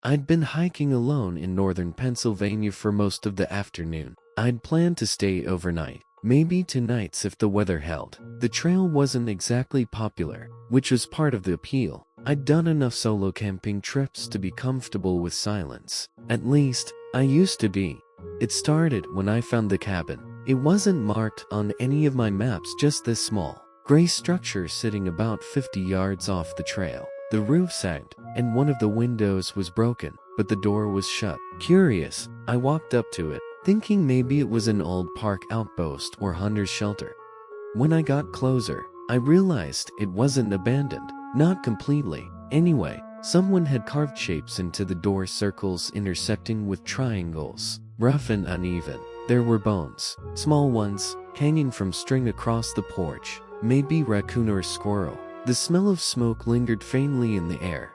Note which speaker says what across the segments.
Speaker 1: I'd been hiking alone in northern Pennsylvania for most of the afternoon. I'd planned to stay overnight, maybe 2 nights if the weather held. The trail wasn't exactly popular, which was part of the appeal. I'd done enough solo camping trips to be comfortable with silence. At least, I used to be. It started when I found the cabin. It wasn't marked on any of my maps, just this small, gray structure sitting about 50 yards off the trail. The roof sagged, and one of the windows was broken, but the door was shut. Curious, I walked up to it, thinking maybe it was an old park outpost or hunter's shelter. When I got closer, I realized it wasn't abandoned. Not completely. Anyway, someone had carved shapes into the door, circles intersecting with triangles, rough and uneven. There were bones, small ones, hanging from string across the porch, maybe raccoon or squirrel. The smell of smoke lingered faintly in the air.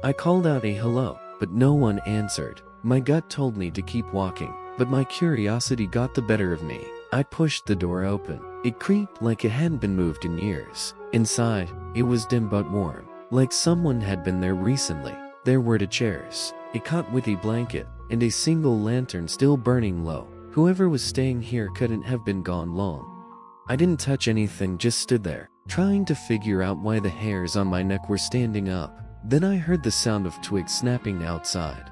Speaker 1: I called out a hello, but no one answered. My gut told me to keep walking, but my curiosity got the better of me. I pushed the door open. It creaked like it hadn't been moved in years. Inside, it was dim but warm, like someone had been there recently. There were 2 chairs, a cot with a blanket, and a single lantern still burning low. Whoever was staying here couldn't have been gone long. I didn't touch anything, just stood there, trying to figure out why the hairs on my neck were standing up. Then I heard the sound of twigs snapping outside.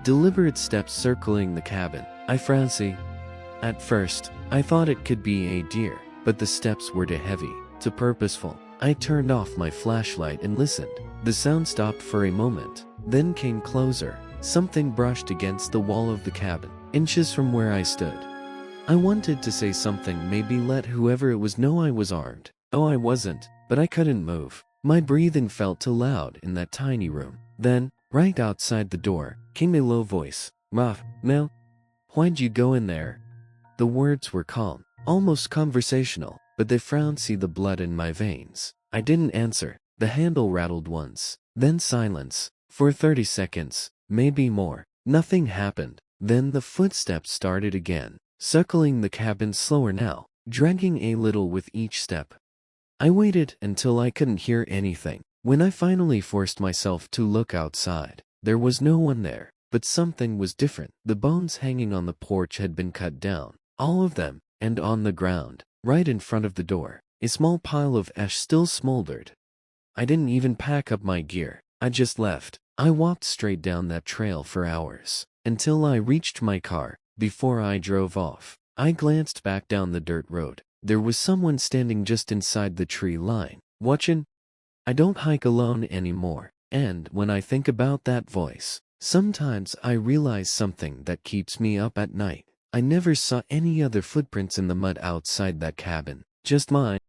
Speaker 1: Deliberate steps circling the cabin. I frowned. At first, I thought it could be a deer, but the steps were too heavy, too purposeful. I turned off my flashlight and listened. The sound stopped for a moment, then came closer. Something brushed against the wall of the cabin, inches from where I stood. I wanted to say something, maybe let whoever it was know I was armed. Oh, I wasn't, but I couldn't move. My breathing felt too loud in that tiny room. Then, right outside the door, came a low voice. Mel, why'd you go in there? The words were calm, almost conversational, but they frowned. See the blood in my veins. I didn't answer. The handle rattled once, then silence. For 30 seconds, maybe more. Nothing happened. Then the footsteps started again, circling the cabin slower now, dragging a little with each step. I waited until I couldn't hear anything. When I finally forced myself to look outside, there was no one there, but something was different. The bones hanging on the porch had been cut down, all of them, and on the ground, right in front of the door, a small pile of ash still smoldered. I didn't even pack up my gear. I just left. I walked straight down that trail for hours, until I reached my car. Before I drove off, I glanced back down the dirt road. There was someone standing just inside the tree line, watching. I don't hike alone anymore, and when I think about that voice, sometimes I realize something that keeps me up at night. I never saw any other footprints in the mud outside that cabin, just mine.